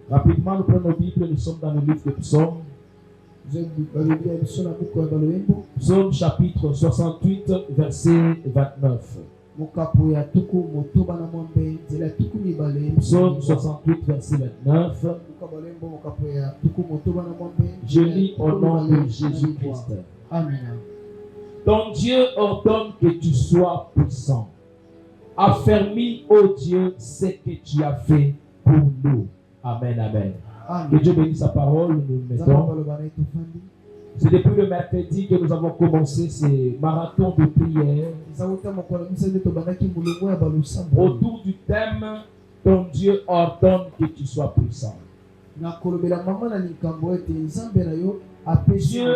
Rapidement, nous prenons nos Bibles, nous sommes dans le livre de Psaume. Psaume chapitre 68, verset 29. Psaume 68, verset 29. Je lis au nom de Jésus-Christ. Amen. Ton Dieu ordonne que tu sois puissant. Affermis, ô Dieu, ce que tu as fait pour nous. Amen, amen. Que Dieu bénisse sa parole, nous le mettons. C'est depuis le mercredi que nous avons commencé ces marathons de prière autour du thème ton Dieu ordonne que tu sois puissant. Dieu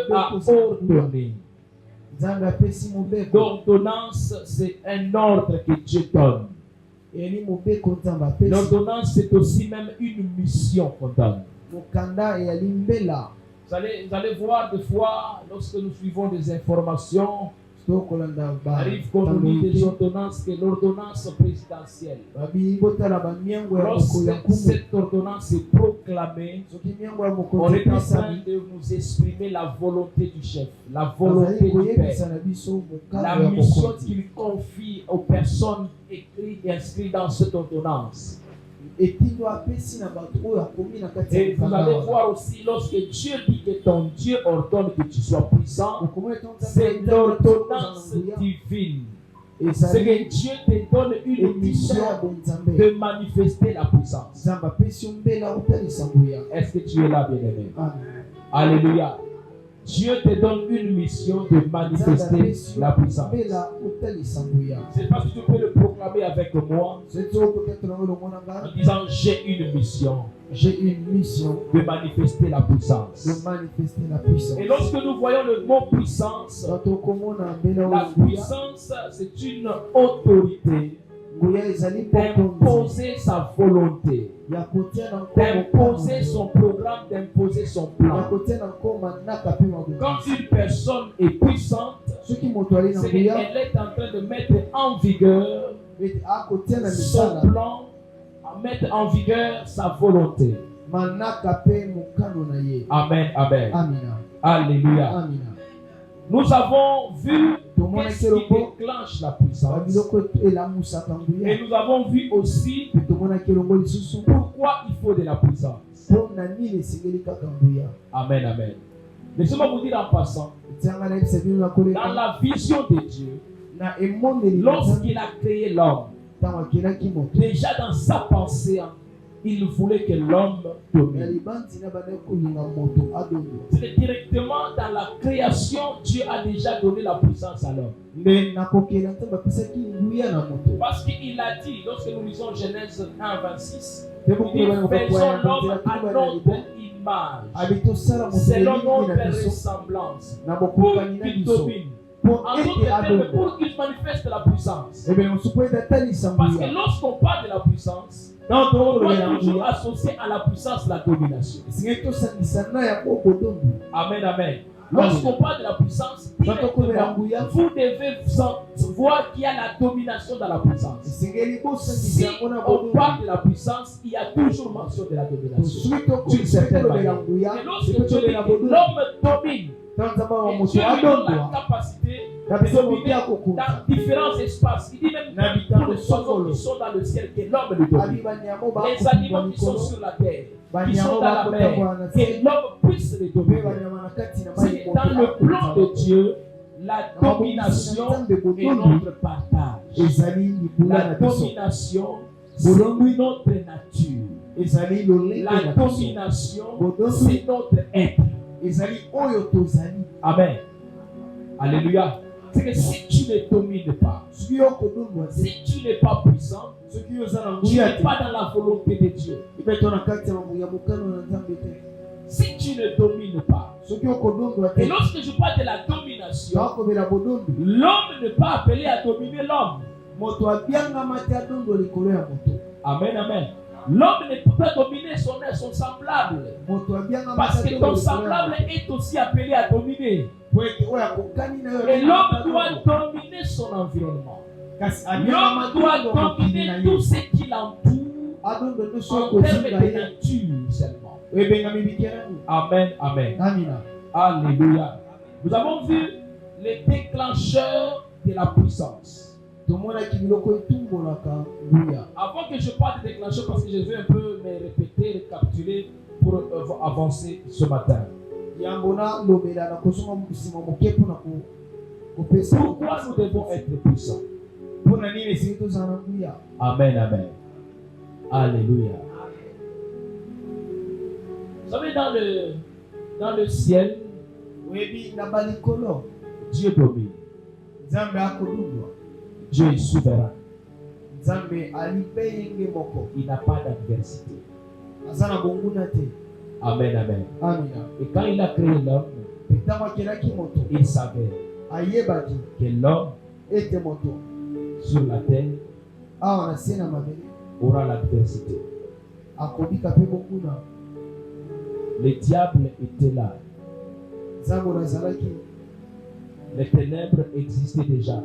a ordonné. L'ordonnance, c'est un ordre que Dieu donne. L'ordonnance, c'est aussi même une mission qu'on donne. Vous allez voir des fois, lorsque nous suivons des informations, arrive qu'on nous lit des ordonnances, que l'ordonnance présidentielle. Lorsque cette ordonnance est proclamée, on est en train de nous exprimer la volonté du chef, la volonté du Père, la mission qu'il confie aux personnes écrites et inscrites dans cette ordonnance. Et vous allez voir aussi, lorsque Dieu dit que ton Dieu ordonne que tu sois puissant, c'est l'ordonnance divine. Et c'est que Dieu te donne une mission de manifester la puissance. Est-ce que tu es là, bien-aimé? Alléluia. Dieu te donne une mission de manifester la puissance. C'est parce que tu peux le proclamer avec moi en disant j'ai une mission. J'ai une mission de manifester la puissance. Et lorsque nous voyons le mot puissance, la puissance c'est une autorité d'imposer sa volonté, d'imposer son programme, d'imposer son plan. Quand une personne est puissante, c'est qu'elle est en train de mettre en vigueur son plan, à mettre en vigueur sa volonté. Amen, amen. Alléluia. Nous avons vu qu'est-ce qui déclenche la puissance. Et nous avons vu aussi pourquoi il faut de la puissance. Amen, amen. Laissez-moi vous dire en passant, dans la vision de Dieu, lorsqu'il a créé l'homme, déjà dans sa pensée, il voulait que l'homme domine. C'est directement dans la création, Dieu a déjà donné la puissance à l'homme. Parce qu'il a dit, lorsque nous lisons Genèse 1, 26, il dit, faisons l'homme à notre image, selon notre ressemblance, pour qu'il domine. En d'autres termes, pour qu'il manifeste la puissance. Parce que lorsqu'on parle de la puissance, on doit toujours associer à la puissance la domination. Amen, amen. Lorsqu'on parle de la puissance, vous devez voir qu'il y a la domination dans la puissance. Si on parle de la puissance, il y a toujours mention de la domination. D'une certaine manière. Et lorsque Dieu dit que l'homme domine, et Dieu lui donne la capacité de dominer dans différents espaces. Il dit même pour les oiseaux qui sont dans le ciel que l'homme le domine. Les animaux qui sont sur la terre, qui sont dans la mer, que l'homme puisse les dominer. C'est dans le plan de Dieu, la domination est notre partage. La domination, c'est notre nature. La domination, c'est notre être. Amen. Alléluia. C'est que si tu ne domines pas, si tu n'es pas puissant, tu n'es pas dans la volonté de Dieu. Si tu ne domines pas, et lorsque je parle de la domination, l'homme n'est pas appelé à dominer l'homme. Amen, amen. L'homme ne peut pas dominer son semblable. Parce que ton semblable est aussi appelé à dominer. Et l'homme doit dominer son environnement. L'homme doit dominer tout ce qui l'entoure en termes de nature. Amen, amen. Alléluia. Nous avons vu les déclencheurs de la puissance. Avant que je parle des déclencheurs, parce que je vais un peu me répéter, récapituler pour avancer ce matin. Pourquoi nous devons être puissants? Amen, amen. Alléluia. Vous savez, dans le ciel, Dieu domine. Dieu est souverain. Il n'a pas d'adversité. Amen, amen. Et quand il a créé l'homme, il savait que l'homme sur la terre aura l'adversité. Le diable était là. Les ténèbres existaient déjà.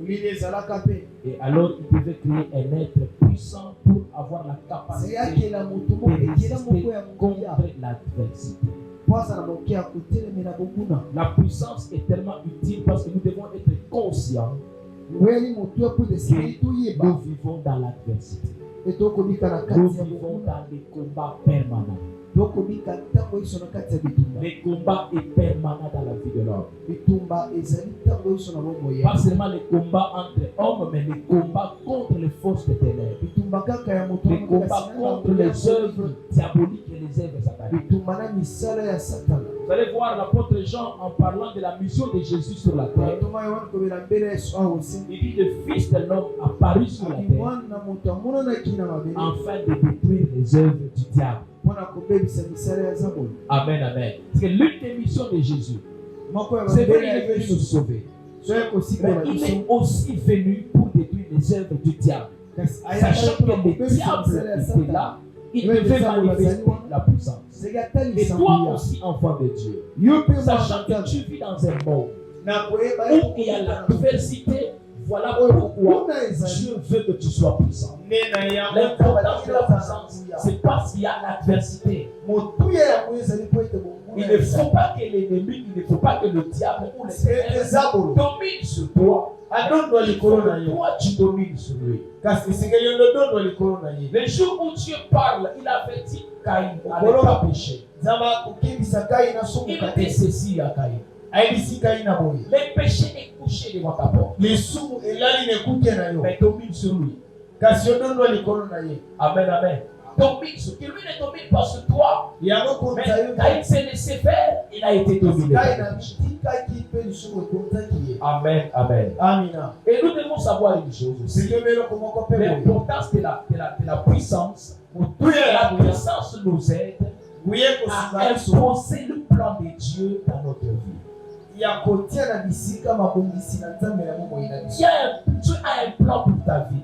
Et alors il devait créer un être puissant pour avoir la capacité de résister contre l'adversité. La puissance est tellement utile parce que nous devons être conscients que nous vivons dans l'adversité. Nous vivons dans des combats permanents. Le combat est permanent dans la vie de l'homme. Pas seulement les combats entre hommes, mais les combats contre les forces de ténèbres. Les combats contre les œuvres diaboliques et les œuvres sataniques. Vous allez voir l'apôtre Jean en parlant de la mission de Jésus sur la terre. Il dit le Fils de l'homme apparu sur la terre afin de détruire les œuvres du diable. Amen, amen. Parce que l'une des missions de Jésus, c'est vrai qu'il est venu nous sauver. Mais il est aussi venu pour détruire les œuvres du diable. Sachant que le diable était là, il devait manifester la puissance. Et toi aussi, enfant de Dieu, sachant que tu vis dans un monde où il y a l'adversité, voilà pourquoi Dieu veut que tu sois puissant. L'importance de la puissance, c'est parce qu'il y a l'adversité. Il ne faut pas que l'ennemi, il ne faut pas que le diable ou les ténèbres dominent sur toi. Toi, tu domines sur lui. Le jour où Dieu parle, il avait dit Caïn n'allait pas pécher. Il dit ceci à Caïn. Le péché est couché devant ta porte. Mais domine sur lui. Amen, amen. Domine sur lui. Lui ne domine pas sur toi. Mais Caïn s'est laissé faire, il a été dominé. Amen, amen. Et nous devons savoir une chose aussi. L'importance de la puissance. La puissance nous aide à imposer le plan de Dieu dans notre vie. Tu as un plan pour ta vie.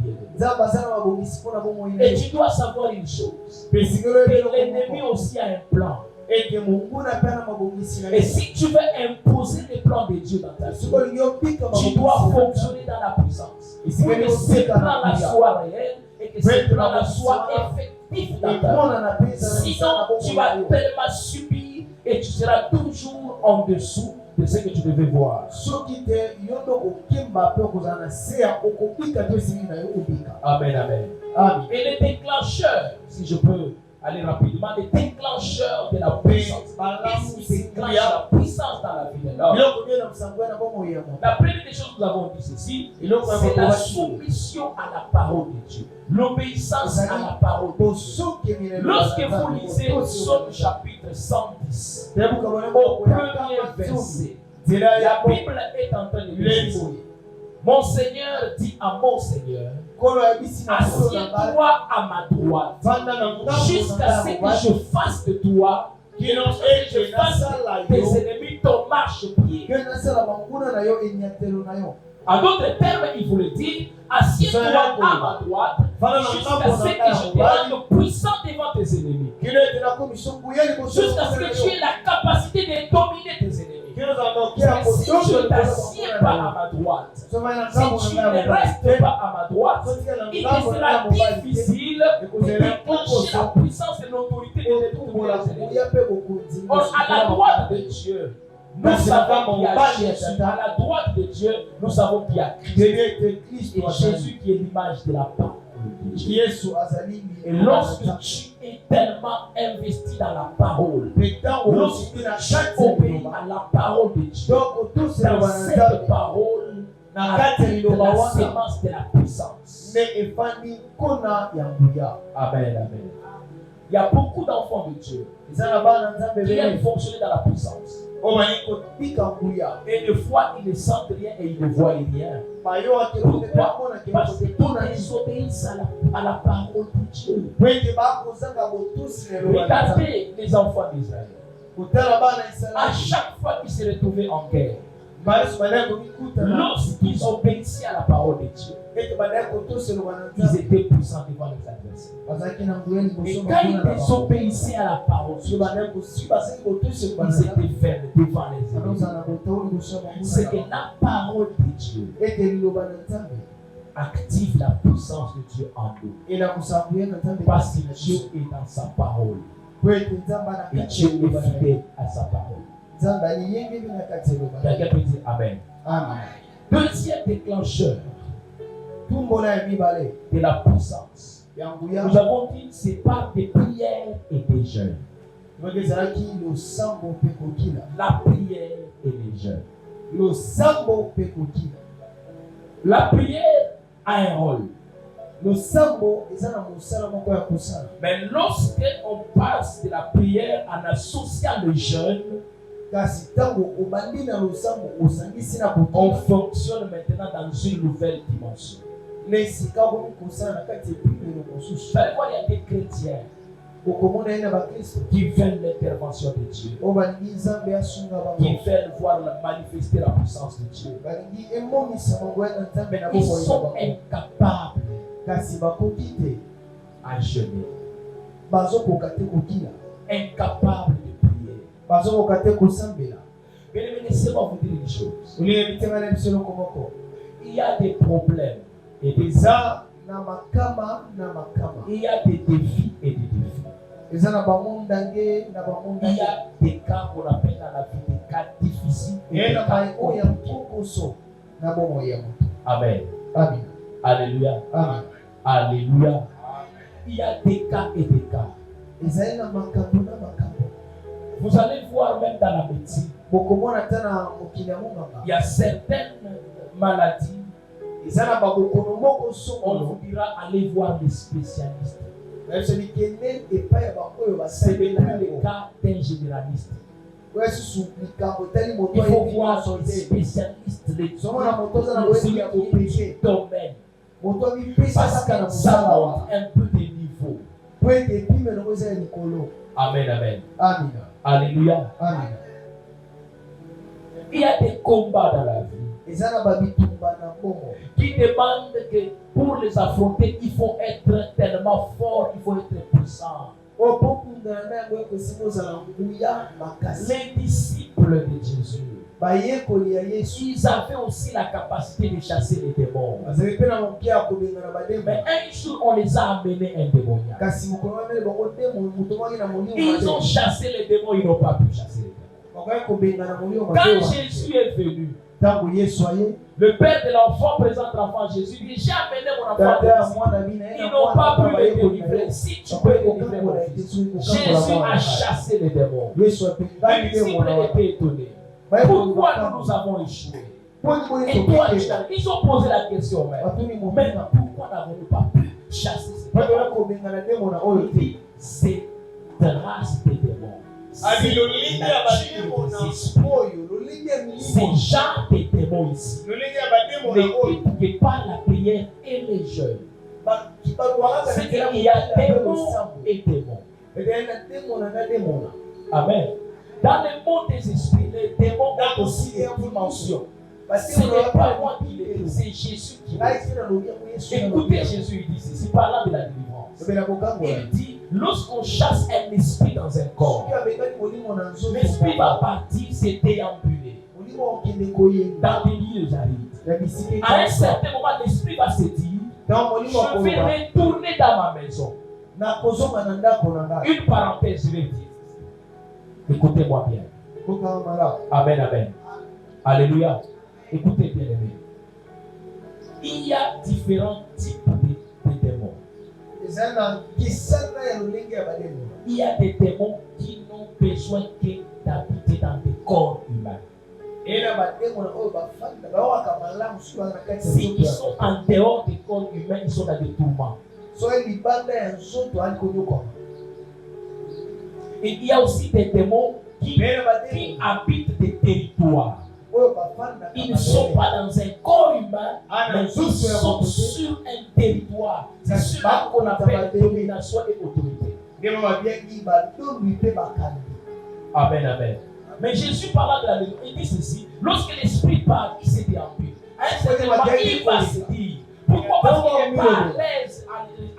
Et tu dois savoir une chose. Que l'ennemi aussi a un plan. Et si tu veux imposer les plans de Dieu dans ta vie, tu dois fonctionner dans la puissance. Pour que ces plans-là soient réels et que ces plans-là soient effectifs dans ta vie. Sinon, tu vas tellement subir et tu seras toujours en dessous de ce que tu devais voir. Amen, amen. Et les déclencheurs, si je peux aller rapidement, les déclencheurs de la puissance. Qu'est-ce qui déclenche la puissance dans la vie de l'homme? La première des choses que nous avons dit ceci, c'est la soumission à la parole de Dieu. L'obéissance à la parole de Dieu. Lorsque vous lisez Psaume chapitre 110, au premier verset, la Bible est en train de dire: mon Seigneur dit à mon Seigneur, assieds-toi à ma droite jusqu'à ce que je fasse de toi, que je fasse tes ennemis ton marchepied. En d'autres termes, il voulait dire: assieds-toi à ma droite jusqu'à ce que je te rende puissant devant tes ennemis, jusqu'à ce que tu aies la capacité de dominer tes ennemis. Si tu ne t'assieds pas à ma droite, si tu ne restes pas à ma droite, il te sera difficile de déclencher la puissance et l'autorité de à la droite de Dieu, nous savons qu'il y a Jésus. À la droite de Dieu, nous savons qu'il y a Christ. Et Jésus qui est l'image de la parole de Dieu. Et lorsque tu es tellement investi dans la parole, lorsque tu obéis à la parole de Dieu, dans cette parole, de la sémence de la puissance. Amen, amen. Il y a beaucoup d'enfants de Dieu qui aiment fonctionner dans la puissance. Et des fois, ils ne sentent rien et ils ne voient rien. Pourquoi? Parce qu'ils désobéissent à la parole de Dieu. Regardez les enfants d'Israël. À chaque fois qu'ils se retrouvaient en guerre, lorsqu'ils obéissaient à la parole de Dieu, ils étaient puissants devant les adversaires. Et quand ils désobéissaient à la parole de Dieu, ils étaient faibles devant les ennemis. C'est que la parole de Dieu active la puissance de Dieu en nous. Parce que Dieu est dans sa parole. Et Dieu est fidèle à sa parole. Quelqu'un peut dire Amen. Amen. Deuxième déclencheur de la puissance. Nous avons dit c'est par des prières et des jeûnes. La prière et les jeûnes. La prière a un rôle. Mais lorsque on passe de la prière en associant le jeûne, on fonctionne maintenant dans une nouvelle dimension. Il y a des chrétiens qui veulent l'intervention de Dieu, qui veulent voir manifester la puissance de Dieu. Mais ils sont incapables à jeûner, incapables de prier. Mais laissez-moi vous dire une chose. Il y a des problèmes et des arts. Il y a des défis et des défis. Il y a des cas qu'on appelle dans la vie des cas difficiles et des cas compliqués. Amen. Amen. Alléluia. Amen. Alléluia. Il y a des cas et des cas. Vous allez voir même dans la médecine, il y a certaines maladies, on vous dira allez voir les spécialistes. Ce n'est plus le cas d'un généraliste. Il faut voir les spécialistes, les domaines. Parce que ça montre un peu de niveau. Amen, amen. Amen. Alléluia. Amen. Il y a des combats dans la vie qui demandent que pour les affronter, il faut être tellement fort, il faut être puissant. Les disciples de Jésus, ils avaient aussi la capacité de chasser les démons. Mais un jour, on les a amenés un démoniaque. Ils ont chassé les démons, ils n'ont pas pu chasser les démons. Quand Jésus est venu, le père de l'enfant présente l'enfant Jésus. Dit, j'ai amené mon enfant. Ils n'ont pas pu le délivrer. Si tu peux délivrer mon fils. Jésus a chassé les démons. Les disciples étaient étonnés. Pourquoi nous avons échoué? Et toi, ils ont posé la question. Mais pourquoi n'avons-nous pas pu chasser ces démons? Il dit, c'est grâce des démons. C'est genre de démons ici. Mais par la prière et les jeûnes. C'est qu'il y a démons et démons. Amen. Dans le monde des esprits, les démons ont aussi des dimensions. Ce n'est pas moi qui les dis, c'est Jésus qui les dit. Écoutez, Jésus il dit ceci, parlant de la délivrance. Il dit, lorsqu'on chasse un esprit dans un corps, l'esprit va partir, se déambuler dans des lieux arides. À un certain moment, l'esprit va se dire, je vais retourner dans ma maison. Une parenthèse, je vais dire. Écoutez-moi bien. Amen, amen. Alléluia. Écoutez bien, aimé. Il y a différents types de démons. Il y a des démons qui n'ont besoin que d'habiter dans des corps humains. S'ils sont en dehors des corps humains, ils sont dans des tourments. Et il y a aussi des démons qui habitent des territoires. Ils ne sont pas dans un corps humain, mais ils sont sur un territoire. C'est cela qu'on appelle domination et autorité. Amen, amen. Mais Jésus parlant de la maison, il dit ceci: lorsque l'esprit parle, il se déambule. À un certain moment, il va se dire. Pourquoi? Parce qu'il n'est pas à l'aise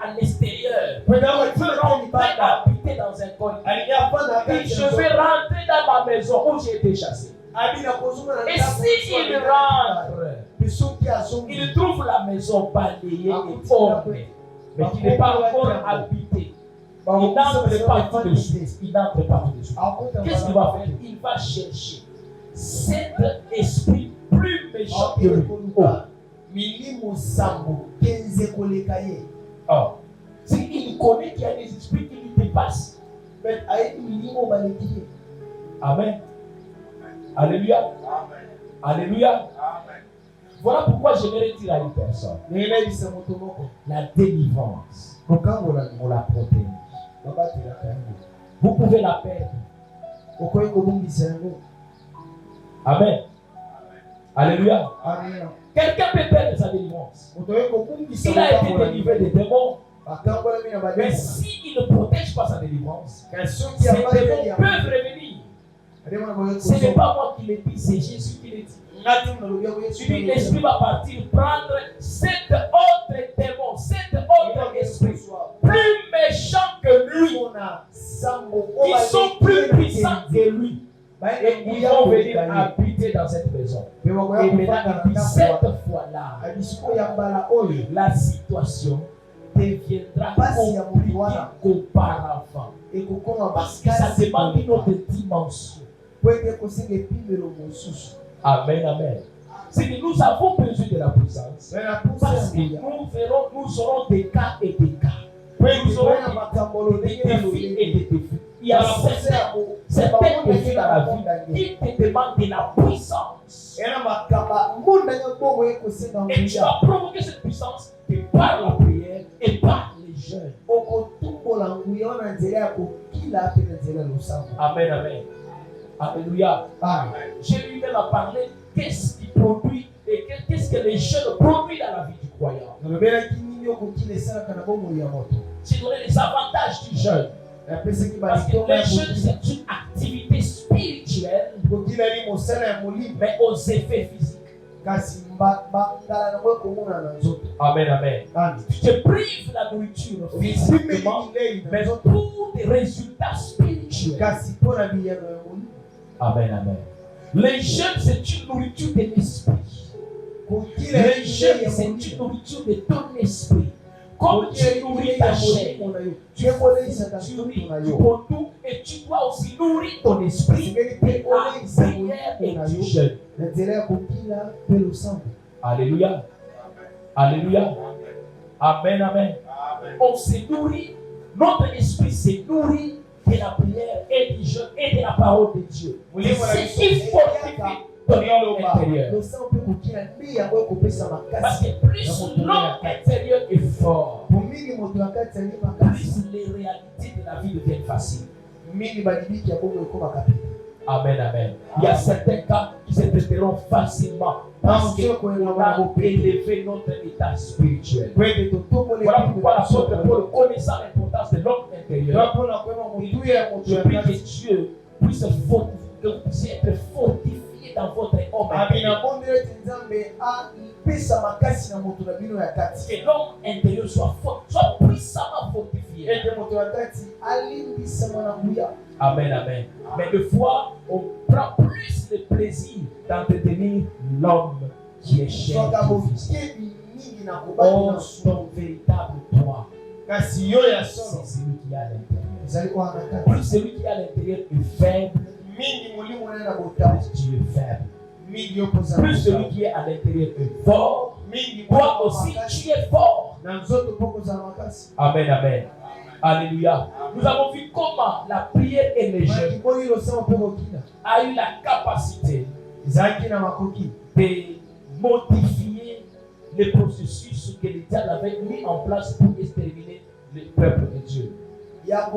à l'extérieur. Il veut rentrer habiter dans un corps. Il dit: je vais rentrer dans ma maison où j'ai été chassé. Et s'il rentre, il trouve la maison balayée et ornée, mais qui n'est pas encore habitée. Il n'entre pas tout de suite. Il n'entre pas tout de suite. Qu'est-ce qu'il va faire? Il va chercher cet esprit plus méchant que lui. Il connaît qu'il y a des esprits qui lui dépassent. Amen. Alléluia. Amen. Alléluia. Amen. Voilà pourquoi j'aimerais dire à une personne: la délivrance, on la protège. Vous pouvez la perdre. Amen. Alléluia. Amen. Quelqu'un peut perdre sa délivrance. Il a été délivré des démons. Mais s'il ne protège pas sa délivrance, ces démons peuvent revenir. Ce n'est pas moi qui le dis, c'est Jésus qui le dit. Tu dis: l'esprit va partir prendre cet autre démon, cet autre esprit plus méchant que lui. Ils sont plus puissants que lui. Et ils vont venir habiter dans cette maison. Et maintenant, il dit: cette fois-là, la situation deviendra compliquée qu'auparavant. Parce que ça demande une autre dimension. Amen, amen. C'est que nous avons besoin de la puissance. Parce que nous aurons des cas et des cas. Nous aurons des défis et des défis. Il y a certains défis dans la vie qui te demandent de la puissance. Et tu vas provoquer cette puissance par la prière et par les jeûnes. Amen, amen. Alléluia. J'ai lui-même à parler qu'est-ce qui produit et qu'est-ce que les jeunes produisent dans la vie du croyant. J'ai donné les avantages du jeûne. Parce que le jeûne, c'est une activité spirituelle, mais aux effets physiques. Amen, amen. Tu te prives la nourriture physiquement, mais pour des résultats spirituels. Amen, amen. Les jeûnes, c'est une nourriture de l'esprit. Les jeûnes, c'est une nourriture de ton esprit. Comme tu nourris ta chair, tu nourris tout et tu dois aussi nourrir ton esprit par prière et du jeûne. Alléluia. Alléluia. Amen, amen. On se nourrit, notre esprit se nourrit de la prière et du jeûne et de la parole de Dieu. C'est ce qui fortifie ton homme intérieur. Parce que plus l'homme intérieur est fort, plus les réalités de la vie deviennent faciles. Amen, amen. Il y a certains cas qui se traiteront facilement parce qu'on a élevé notre état spirituel. Voilà pourquoi l'apôtre Paul, connaissant l'importance de l'homme intérieur, je prie que Dieu puisse que vous puissiez être fortifié dans votre homme intérieur. Que l'homme intérieur soit fort, soit puissamment fortifié. Amen, amen. Mais des fois, on prend plus de plaisir d'entretenir l'homme qui est cher. Oh, ton véritable toi. c'est celui qui est à l'intérieur. Plus celui qui est à l'intérieur est faible, plus tu es faible. Plus celui qui est à l'intérieur est fort, toi aussi tu es fort. Amen, amen. Alléluia. Nous avons vu comment la prière et les jeûnes a eu la capacité de modifier les processus que le diable avait mis en place pour exterminer le peuple de Dieu. À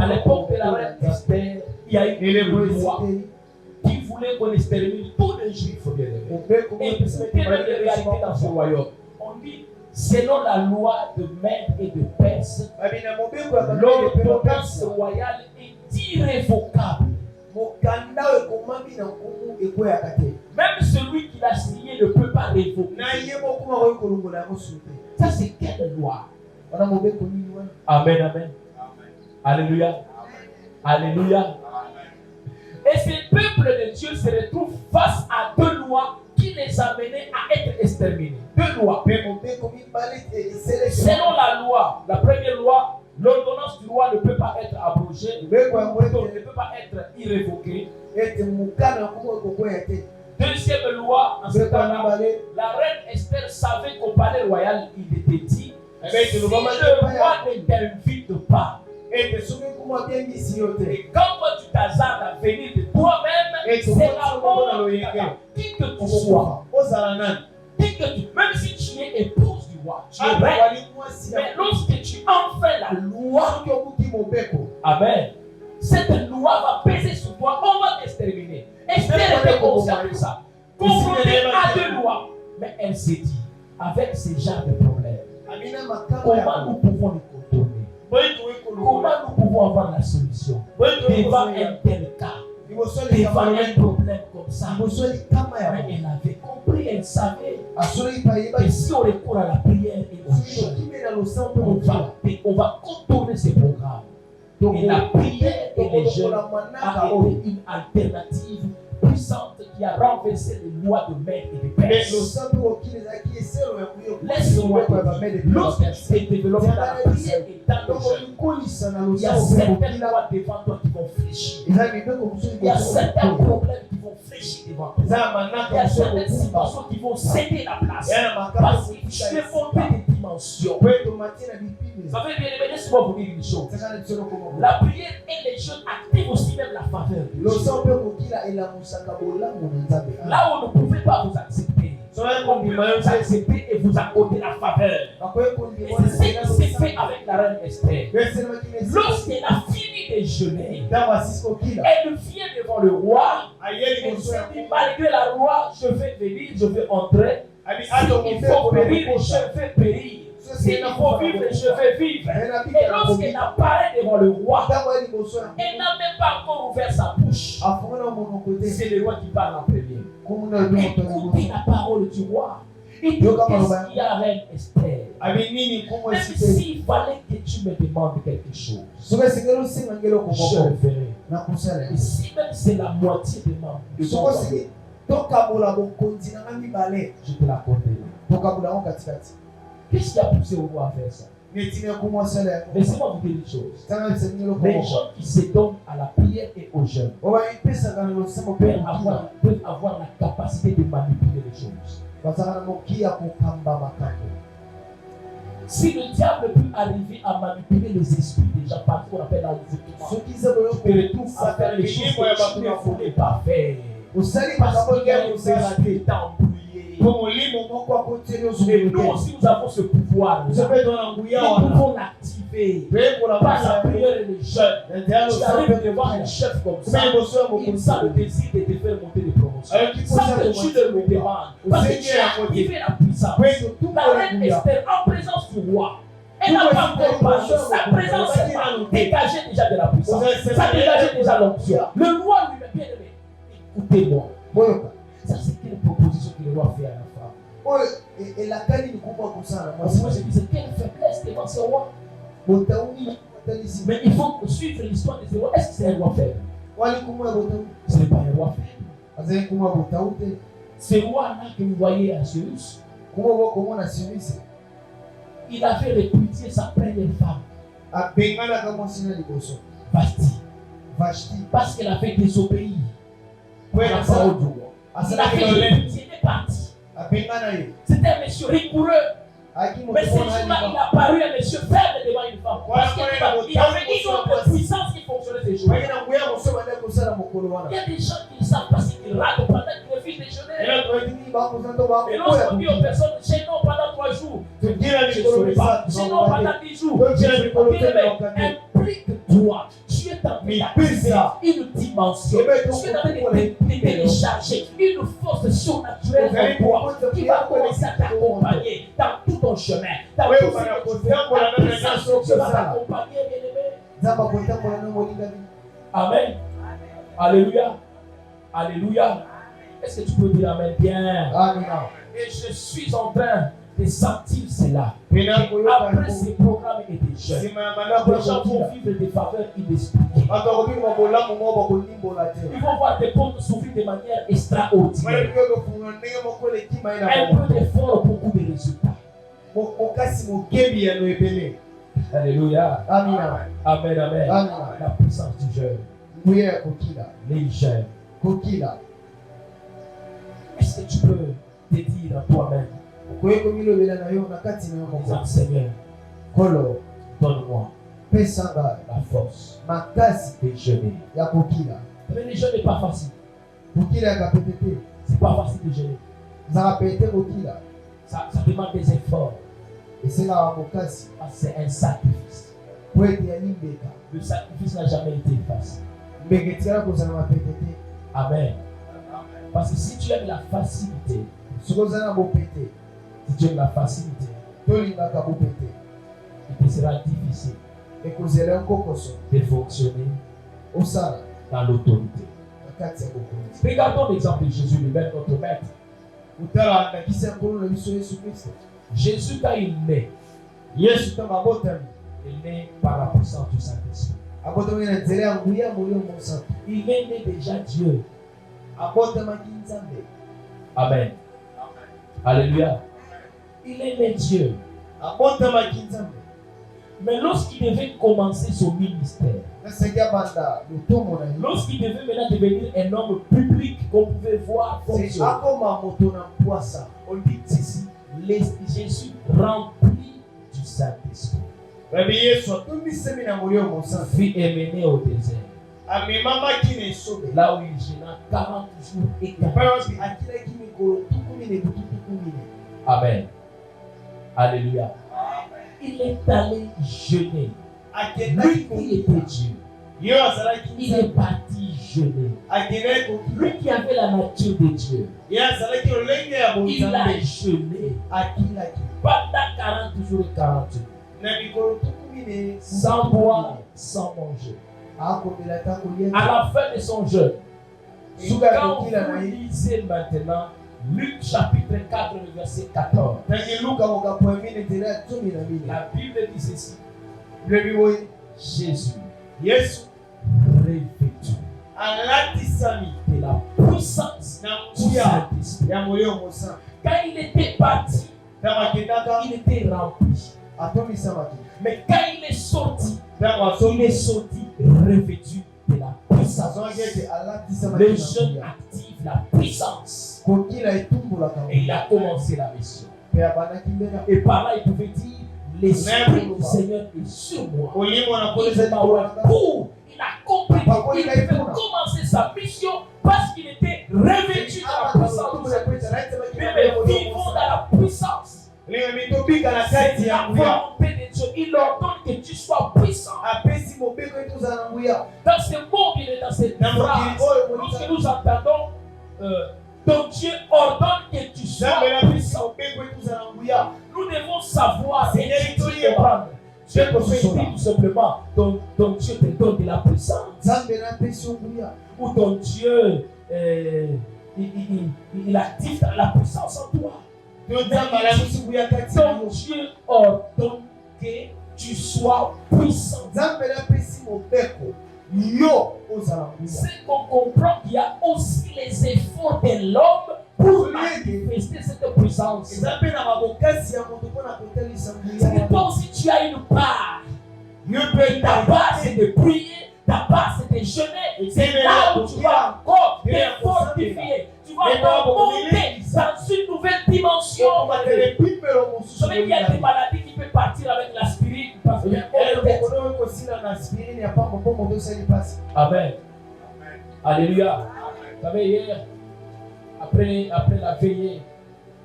l'époque de la reine Esther, il y a eu une loi qui voulait qu'on extermine tous les juifs. Et c'était même la réalité dans ce royaume. On dit, selon la loi de Mède et de Perse, l'ordonnance royale est irrévocable. Même celui qui l'a signé ne peut pas révoquer. Ça, c'est quelle loi? Amen, amen. Alléluia. Alléluia. Et ces peuples de Dieu se retrouvent face à deux lois qui les amenaient à être exterminés. Deux lois. Selon la loi, la première loi, l'ordonnance du roi ne peut pas être abrogée, ne peut pas être irrévoquée. Deuxième loi, en ce temps-là, la reine Esther savait qu'au palais royal, il était dit, si le roi ne t'invite pas, et quand tu t'hasardes à venir de toi-même, c'est la mort. Qui que tu sois, même si tu es épouse du roi, tu es reine, mais lorsque tu enfreins la loi, amen, cette loi va peser sur toi, on va t'exterminer. Esther était consciente de ça, confrontée à deux lois, mais elle s'est dit, avec ce genre de problème, comment nous pouvons les contourner? Comment nous pouvons avoir la solution devant un tel cas, devant un problème comme ça? Mais elle avait compris, elle savait que si on recourt à la prière et au jeûne, on va contourner ces programmes. Et la prière et les jeûnes a été une alternative puissante qui a renversé les lois de Mède et de Perse. Laisse-moi te dire, lorsque tu te développes dans la prière et dans le jeûne, il y a certaines lois devant toi qui vont fléchir. Il y a certains problèmes qui vont fléchir devant toi. Il y a certaines situations qui vont céder la place. Parce que tu es monté des dimensions. Ça fait bien, laissez-moi vous dire une chose. La prière et les jeûnes activent aussi même la faveur de Dieu. Là où on ne pouvait pas vous accepter, on peut vous accepter et vous accorder la faveur. Et c'est ce qui s'est fait avec la reine Esther. Lorsqu'elle a fini de jeûner, elle vient devant le roi. Elle se dit, malgré la loi, je vais venir, je vais entrer. Il faut périr, je vais périr. S'il faut vivre, je vais vivre. Et lorsqu'elle apparaît devant le roi, elle n'a même pas encore ouvert sa bouche. C'est le roi qui parle en premier. Écoutez la parole du roi. Et dit, qu'est-ce qu'il y a, reine Esther? Même s'il fallait que tu me demandes quelque chose, je le ferai. Et si même c'est la moitié de ma bouche, je te l'accorderai. Qu'est-ce qui a poussé au roi à faire ça? Laissez-moi vous dire une chose. Les gens qui se donnent à la prière et au jeûne peuvent avoir la capacité de manipuler les choses. Si le diable peut arriver à manipuler les esprits des gens, par ce qu'on appelle l'envoûtement, tu te retrouves à faire les choses que tu ne voulais pas faire. Parce qu'il y a une vérité d'embrouillé. Et nous aussi nous avons ce pouvoir. Nous pouvons l'activer par la prière et le jeûne. Tu arrives devant un chef comme ça, il sent le désir de te faire monter des promotions. Sans que tu ne le demandes. Parce que tu as activé la puissance. La reine Esther, en présence du roi, elle n'a pas encore parlé. Sa présence dégageait déjà de la puissance. Ça dégageait déjà l'onction. Le roi lui-même, bien aimé, écoutez-moi. Ça, c'est quelle proposition que le roi fait à la femme? Moi, je dis, c'est quelle faiblesse devant ce roi. Mais il faut suivre l'histoire de ce roi. Est-ce que c'est un roi faible? Ce n'est pas un roi faible. Ce roi-là que vous voyez à Cyrus, il avait répudié sa première femme. Vashti. Parce qu'elle avait désobéi. Il avait répudié, il est parti. C'était un monsieur rigoureux. Mais ce jour-là, il a paru un monsieur faible devant une femme. Parce qu'il avait une autre puissance qui fonctionnait ces jours. Il y a des gens qui ne savent pas ce qu'ils ratent pendant qu'ils refusent de jeûner. Et lorsqu'on dit aux personnes, jeûnons pendant 3 jours, je ne saurais pas. Jeûnons pendant 10 jours, je ne saurais pas. Implique-toi. Tu es en train d'activer une dimension. Tu es en train de télécharger une force surnaturelle en toi qui va commencer à t'accompagner dans tout ton chemin. Dans tout ce que tu fais, ta présence, tu vas t'accompagner, bien-aimé. Amen. Alléluia. Alléluia. Est-ce que tu peux dire Amen bien? Amen. Et je suis en train de sentir cela. Après ces programmes et des jeunes, les gens vont vivre des faveurs inexpliquées. Ils vont voir des pauvres souffrir de manière extraordinaire. Un peu d'effort, beaucoup de résultats. Alléluia. Amen. Amen. Amen. La puissance du jeûne. Les jeunes. Est-ce que tu peux te dire à toi-même, disant, Seigneur, donne-moi la force de jeûner. Mais le jeûne n'est pas facile. C'est pas facile de jeûner. Ça demande des efforts. C'est un sacrifice. Le sacrifice n'a jamais été facile. Amen. Parce que si tu aimes la facilité, si tu aimes la facilité, il te sera difficile de fonctionner dans l'autorité. Regardons l'exemple de Jésus, le même notre maître. Jésus, quand il naît, il naît par la puissance du Saint-Esprit. Il est né déjà Dieu. Amen. Alléluia. Il est né Dieu. Mais lorsqu'il devait commencer son ministère, lorsqu'il devait maintenant devenir un homme public qu'on pouvait voir fonctionner, on dit ici, Jésus rempli du Saint-Esprit fut mené au désert. Là où il gêna 40 jours et 40 nuits. Amen. Alléluia. Il est allé jeûner. Lui qui était Dieu, il est parti jeûner. Lui qui avait la nature de Dieu, il a jeûné pendant 40 jours et 40 nuits. Sans boire, sans manger. À la fin de son jeûne, quand vous lisez maintenant Luc chapitre 4, le verset 14, la Bible dit ceci. Jésus, revêtu de la puissance du Saint-Esprit. Quand il était parti, il était rempli. Mais quand il est sorti revêtu de la puissance. Les jeunes activent la puissance. Et il a commencé la mission. Et par là, il pouvait dire, l'Esprit du Seigneur est sur moi. Il a compris qu'il devait commencer sa mission parce qu'il était revêtu de la puissance du Saint-Esprit. Mais vivons dans la puissance. C'est la volonté de Dieu. Il ordonne que tu sois puissant. Dans ce monde, il est dans cette phrase. Lorsque nous entendons ton Dieu ordonne que tu sois puissant, nous devons savoir et comprendre. Dieu peut dire tout simplement ton Dieu te donne de la puissance. Ou ton Dieu il active la puissance en toi. Ton Dieu ordonne que tu sois puissant. C'est qu'on comprend qu'il y a aussi les efforts de l'homme pour manifester cette puissance. C'est que toi aussi tu as une part. Ta part c'est de prier, ta part c'est de jeûner. C'est là où tu vas encore te fortifier. Tu vas encore monter dans une nouvelle dimension. Vous savez qu'il y a des maladies qui peuvent partir avec l'aspirine. Parce qu'il y a Amen. Alléluia. Vous savez, hier, après la veillée,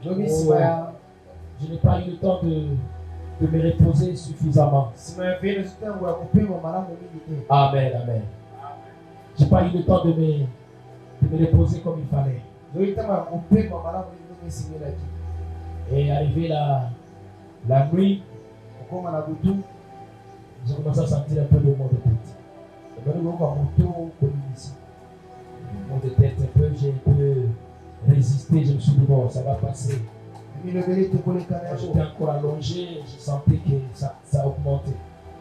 je n'ai pas eu le temps de me reposer suffisamment. Amen, amen. Je n'ai pas eu le temps de me reposer comme il fallait. Et arrivé la nuit, j'ai commencé à sentir un peu de mal de tête. Mon de tête un peu, j'ai un peu résisté. Je me suis dit, bon, ça va passer. J'étais encore allongé, je sentais que ça augmentait.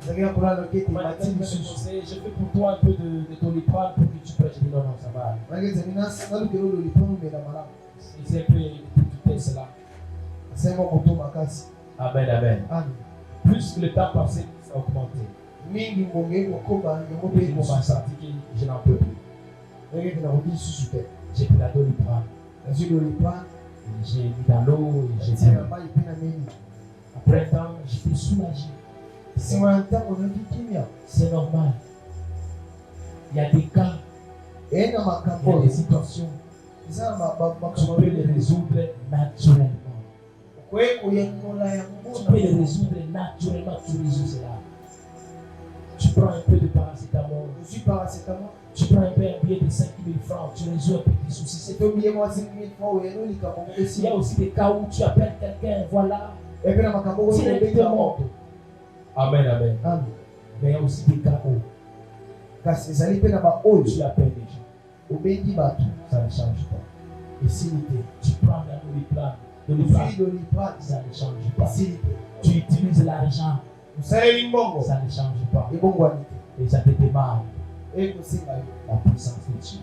Je fais pour toi un peu de Doliprane pour que tu prennes. Je dis non, ça va. C'est un peu tout cela. Amen, amen. Plus que le temps passé, ça a augmenté. Et je me suis senti que je n'en peux plus. J'ai pris la Doliprane. J'ai mis dans l'eau et j'ai bu. Après un temps, j'étais soulagé. C'est normal. Il y a des cas, il y a des situations, tu peux les résoudre naturellement. Tu peux les résoudre naturellement, tu résous cela. Tu prends un peu de paracétamol. Tu prends un peu un billet de 5 000 francs, tu résous un petit souci. Il y a aussi des cas où tu appelles quelqu'un, voilà. Directement. Amen, amen. Mais il y a aussi des cas où tu appelles les gens. Ça ne change pas. Et si tu prends la Doliprane, ça ne change pas. Tu utilises l'argent, ça ne change pas. Et ça te demande la puissance de Dieu.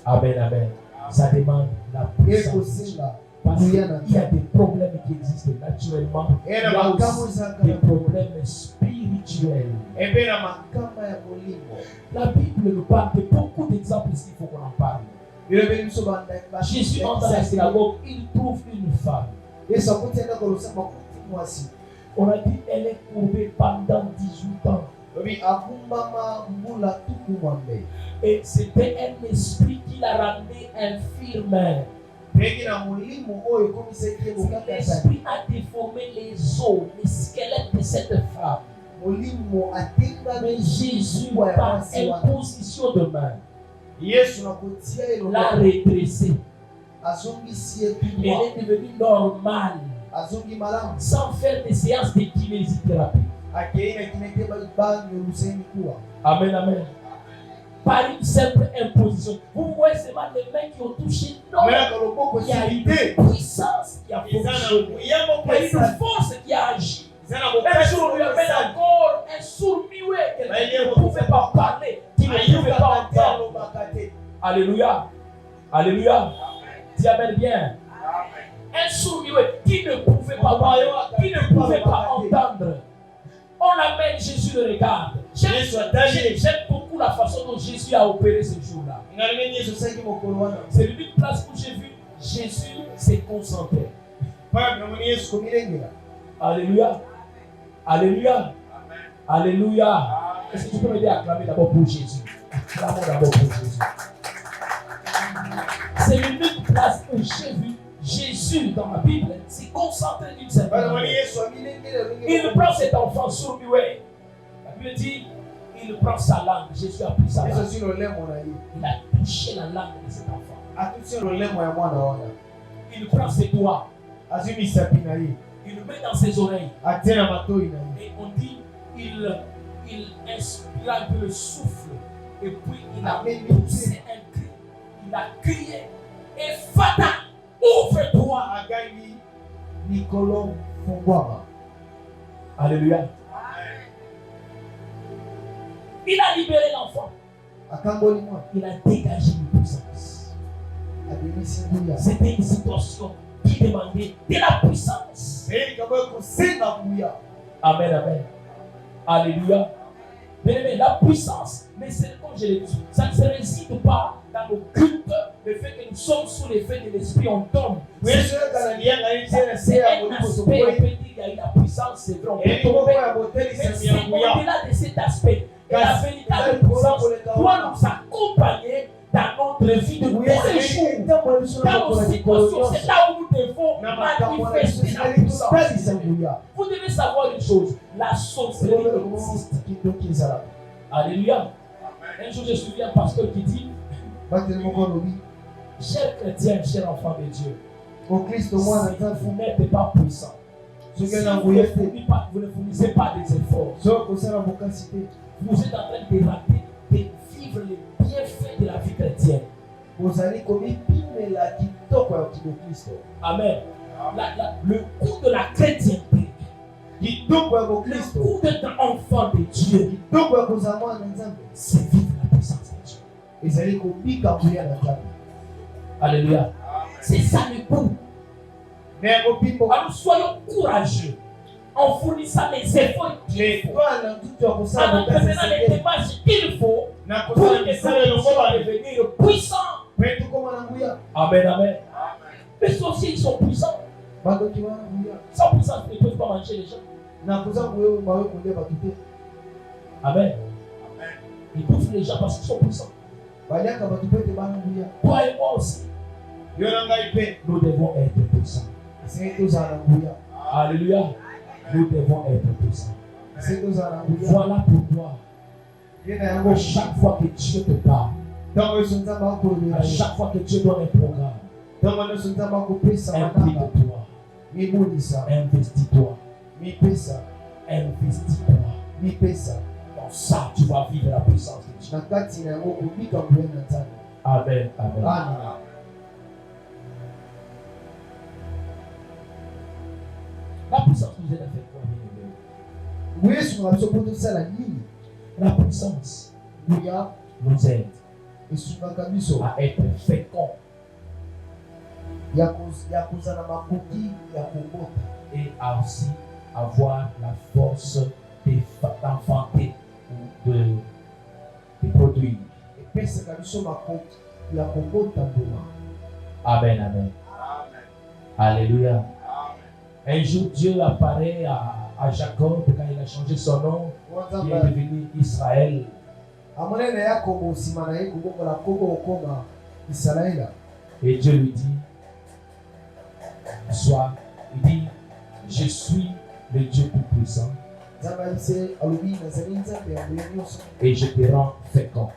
Amen, amen. Ça demande la puissance de Dieu. Parce qu'il y a des problèmes qui existent naturellement. Il y a aussi des problèmes spirituels. La Bible nous parle de beaucoup d'exemples ici, il faut qu'on en parle. Jésus entre dans la synagogue, il trouve une femme. On a dit elle est courbée pendant 18 ans. Et c'était un esprit qui la rendait infirme. L'esprit a déformé les os, les squelettes de cette femme. Mais Jésus, par imposition de main, l'a redressée. Elle est devenue normale, sans faire des séances de kinésithérapie. Amen, amen. Par une simple imposition. Vous voyez seulement les mains qui ont touché. Non, il y a une puissance qui a fonctionné. Il y a une force qui a agi. Un jour, on lui amène encore un sourd-muet qui ne pouvait pas parler, qui ne pouvait pas entendre. Alléluia. Alléluia. Dis amen bien. Un sourd-muet qui ne pouvait pas parler, qui ne pouvait pas entendre. On amène Jésus, le regarde. J'aime beaucoup la façon dont Jésus a opéré ce jour-là. C'est l'unique place où j'ai vu Jésus s'est concentré. Alléluia. Alléluia. Alléluia. Est-ce que tu peux m'aider à acclamer d'abord pour Jésus? Acclamons d'abord pour Jésus. C'est l'unique place où j'ai vu Jésus dans ma Bible s'est concentré d'une certaine manière. Il prend cet enfant sourd-muet. La Bible dit, il prend sa langue. Jésus a pris sa langue. Il a touché la langue de cet enfant. Il prend ses doigts. Il le met dans ses oreilles. Et on dit, il inspira un peu le souffle. Et puis il a poussé un cri. Il a crié. Et Fata, ouvre-toi. Alléluia. Il a libéré l'enfant. Il a dégagé une puissance. C'était une situation qui demandait de la puissance. Amen, amen. Alléluia. Mais la puissance, mais c'est comme je l'ai dit, ça ne se réside pas dans nos cultes, le fait que nous sommes sous l'effet de l'esprit, on tombe. C'est un aspect, on peut dire qu'il y a eu la puissance, c'est vrai, on peut tomber. Mais c'est au-delà de cet aspect. Et la véritable puissance doit nous accompagner dans notre vie de tous les jours. Dans nos situations, c'est là où nous devons manifester la puissance. Vous devez savoir une chose, la sorcellerie existe. Alléluia. Un jour, je suis un pasteur qui dit, cher chrétien, cher enfant de Dieu, si vous n'êtes pas puissant, si vous ne fournissez pas des efforts, vous êtes en train de rater, de vivre les bienfaits de la vie chrétienne. Amen. Le coût de la chrétienté, le coût d'être enfant de Dieu, c'est vivre la puissance de Dieu. Alléluia. C'est ça le coût. Alors soyons courageux en fournissant les efforts qu'il faut, en entreprenant les démarches qu'il faut pour que nous puissions devenir puissants. Amen, amen. Les sorciers, ils sont puissants. Sans puissance, ils ne peuvent pas manger les gens. Amen. Ils bouffent les gens parce qu'ils sont puissants. Toi et moi aussi, nous devons être puissants. Alléluia. Nous devons être puissants. Voilà pourquoi, à chaque fois que Dieu te parle, à chaque fois que Dieu donne un programme, implique-toi, investis-toi, investis-toi. Dans ça, tu vas vivre la puissance de Dieu. Amen. Amen. La puissance nous aide à faire quoi, bien-aimé? La puissance nous aide à être féconds et à aussi avoir la force d'enfanter ou de produire. Amen, amen. Alléluia. Un jour, Dieu apparaît à Jacob quand il a changé son nom, qui est devenu Israël. Et Dieu lui dit, il dit, je suis le Dieu tout-puissant et je te rends fécond.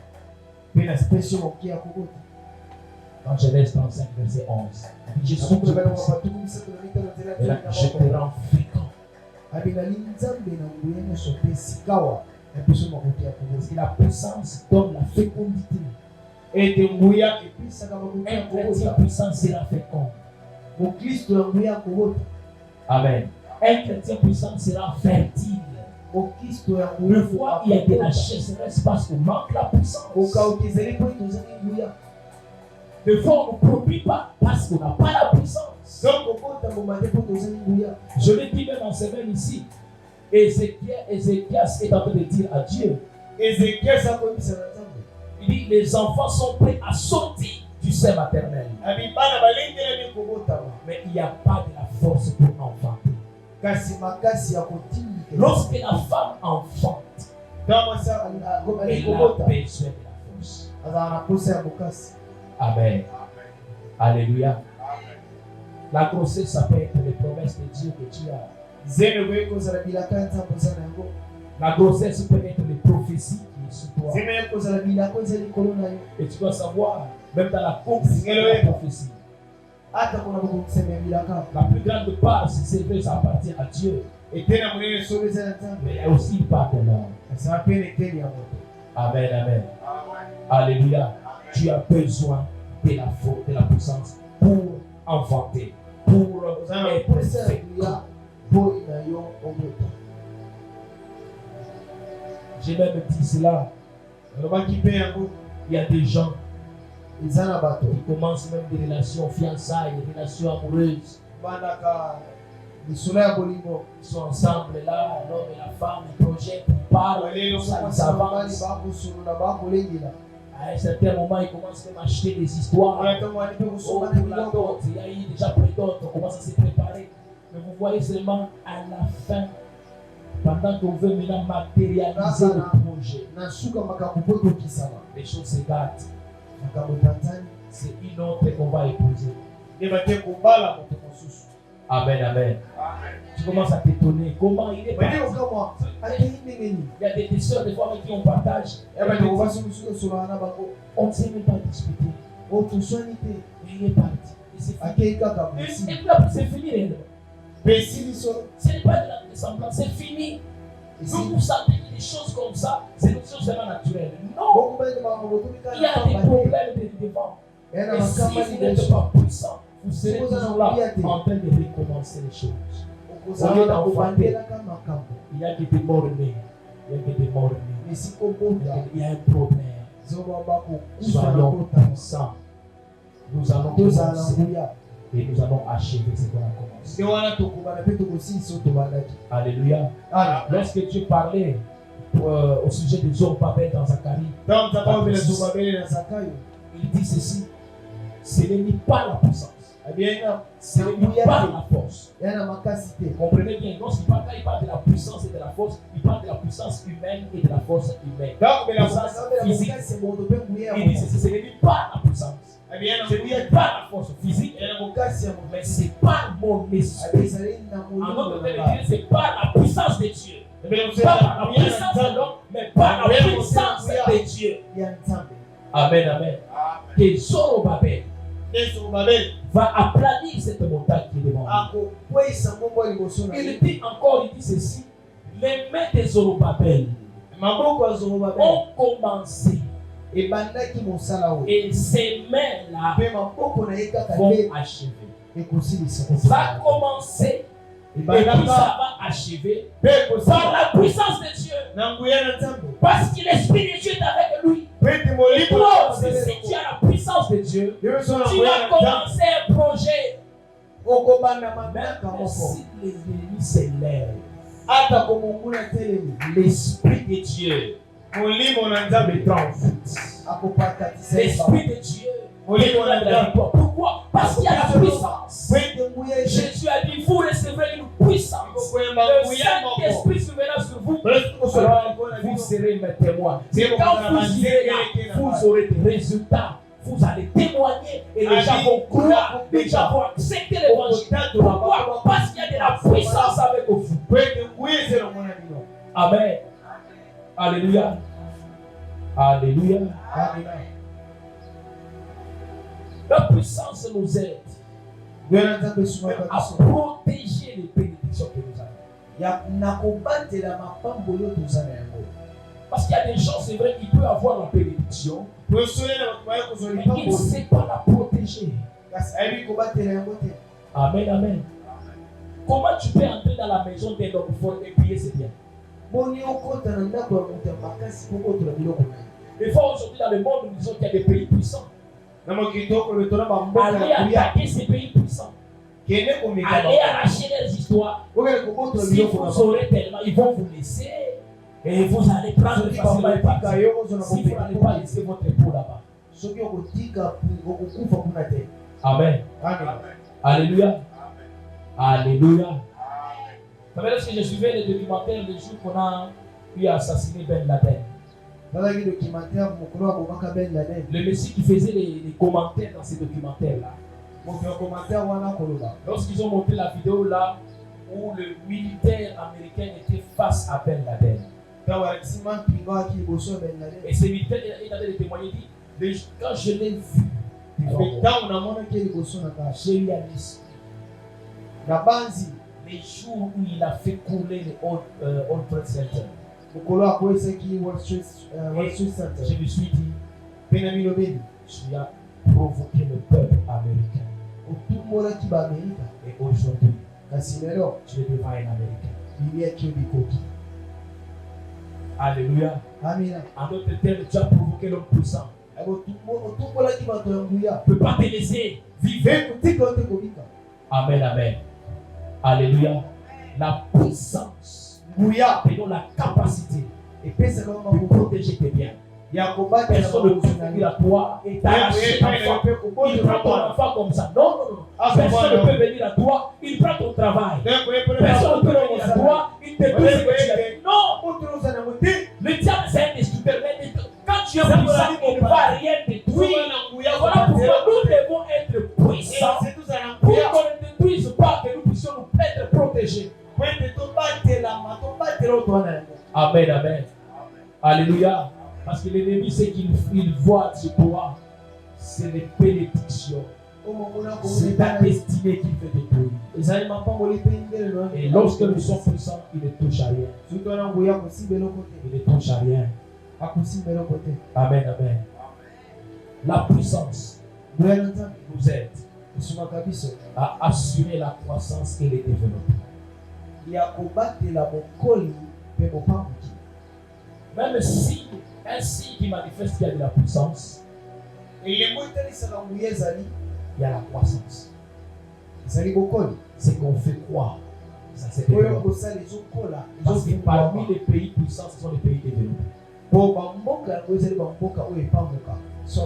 Dans Genèse 35, verset 11. Je suis Dieu tout-puissant. Et là, je te rends fécond. Parce que la puissance donne la fécondité. Un chrétien puissant sera fécond. Amen. Un chrétien puissant sera fertile. Une fois il y a de la sécheresse parce qu'on manque la puissance. Des fois on ne produit pas parce qu'on n'a pas la puissance. Je l'ai dit même en semaine ici. Ézéchias est en train de dire à Dieu. Il dit les enfants sont prêts à sortir du sein maternel. Mais il n'y a pas de la force pour enfanter. Lorsque la femme enfante, elle a besoin de la force. Amen. Alléluia. La grossesse, ça peut être les promesses de Dieu que tu as. La grossesse peut être les prophéties qui sont sur toi. Et tu dois savoir, même dans la conclusion de la prophétie, la plus grande part, ça appartient à Dieu. Mais il y a aussi une part de l'homme. Amen, amen. Alléluia. Tu as besoin de la puissance pour enfanter, pour être fécond. J'ai même dit cela. Il y a des gens qui commencent même des relations fiançailles, des relations amoureuses. Ils sont ensemble là, l'homme et la femme, les projets, ils parlent, ils avancent. À un certain moment, ils commencent même à acheter des histoires. Pour la dot, il y a eu déjà près d'autres, on commence à se préparer. Mais vous voyez seulement à la fin, pendant qu'on veut maintenant matérialiser le projet, les choses se gâtent. C'est une autre qu'on va épouser. Amen, amen. Tu commences à t'étonner. Comment il est parti? Il y a des sœurs, des fois, avec qui on partage. On ne sait même pas discuter. Il est parti. Et puis après, c'est fini. Ce n'est pas de la ressemblance, c'est fini. Donc vous savez que des choses comme ça, c'est des choses vraiment naturelles. Non, il y a des problèmes devant. Et si vous n'êtes pas puissant, vous serez toujours là en train de recommencer les choses. Au lieu d'enfanter, il y a des morts-nés. Il y a un problème. Soyons puissants. Nous allons commencer et nous allons achever ce qu'on a commencé. Alléluia. Lorsque tu parlais au sujet de Zorobabel dans Zacharie, il dit ceci: ce n'est pas la puissance, ce n'est pas la force. Comprenez bien, lorsqu'il parle de la puissance et de la force, il parle de la puissance humaine et de la force humaine. Puissance physique. Il dit ceci: ce n'est pas la puissance. Ce n'est pas la force physique, mais ce n'est pas mon esprit. En d'autres termes, ce n'est pas la puissance de Dieu. Pas la puissance de l'homme, mais pas la puissance de Dieu. Amen, amen. Que Zorobabel va aplanir cette montagne qui est devant lui. Il dit encore, il dit ceci: les mains de Zorobabel ont commencé. Et ces mains-là vont achever. Ça va commencer et puis ça va achever par la puissance de Dieu. Parce que l'Esprit de Dieu est avec lui. Et toi aussi, si tu as la puissance de Dieu, tu vas commencer un projet. Même si les ennemis s'élèvent, l'Esprit de Dieu mettra en foot. L'Esprit de Dieu. Pourquoi? Parce qu'il y a la puissance. Jésus a dit: vous recevrez une puissance. Le Saint-Esprit se verra sur vous. Alors vous serez mes témoins. Et quand vous irez là, vous aurez des résultats. Vous allez témoigner et les gens vont croire, les gens vont accepter l'évangile. Pourquoi? Parce qu'il y a de la puissance avec vous. Amen. Alléluia. Alléluia. Amen. La puissance nous aide à protéger les bénédictions que nous avons. Parce qu'il y a des gens, c'est vrai, qui peuvent avoir la bénédiction, mais qui ne savent pas la protéger. Amen, amen. Comment tu peux entrer dans la maison d'un homme fort et prier ses biens? Des fois, aujourd'hui, dans le monde, nous disons qu'il y a des pays puissants. Allez attaquer ces pays puissants. Allez arracher leurs histoires. Si vous aurez tellement, ils vont vous laisser. Et vous allez prendre facilement le parti. Si vous n'allez pas laisser votre époux là-bas. Amen. Alléluia. Alléluia. Vous savez, lorsque je suivais les documentaires le jour qu'on a eu assassiné Ben Laden, le Messie qui faisait les commentaires dans ces documentaires-là, lorsqu'ils ont montré la vidéo là où le militaire américain était face à Ben Laden, et ce militaire il avait témoigné, il dit: quand je l'ai vu, j'ai eu un esprit. Les jours où il a fait couler les World Trade Center, je me suis dit: tu as provoqué le peuple américain. Et aujourd'hui, tu es devant un Américain. Alléluia. En d'autres termes, tu as provoqué l'homme puissant. peut pas te laisser vivre. Amen, amen. Alléluia. La puissance te donne la capacité de protéger tes biens. Personne ne peut venir à toi et t'arracher ton enfant. Il prend ton enfant comme ça. Non, non, non. Personne ne peut venir à toi. Il prend ton travail. Personne ne peut venir à toi. Il te dit ce que tu as dit. Non. Le diable, c'est un destructeur. Quand tu es puissant, il ne va rien détruire. Voilà pourquoi nous devons être puissants. Pour qu'on ne détruise pas, que nous puissions nous être protégés. Amen, amen. Alléluia. Parce que l'ennemi, c'est qu'il voit sur toi, c'est les bénédictions. C'est ta destinée qui fait détruire. Et lorsque nous sommes puissants, il ne touche à rien. Il ne touche à rien. Amen, amen. La puissance nous aide à assurer la croissance et le développement. Même si un signe qui manifeste qu'il y a de la puissance, il y a la croissance. C'est qu'on fait croire. Ça s'est développé. Parce que parmi les pays puissants, ce sont les pays développés.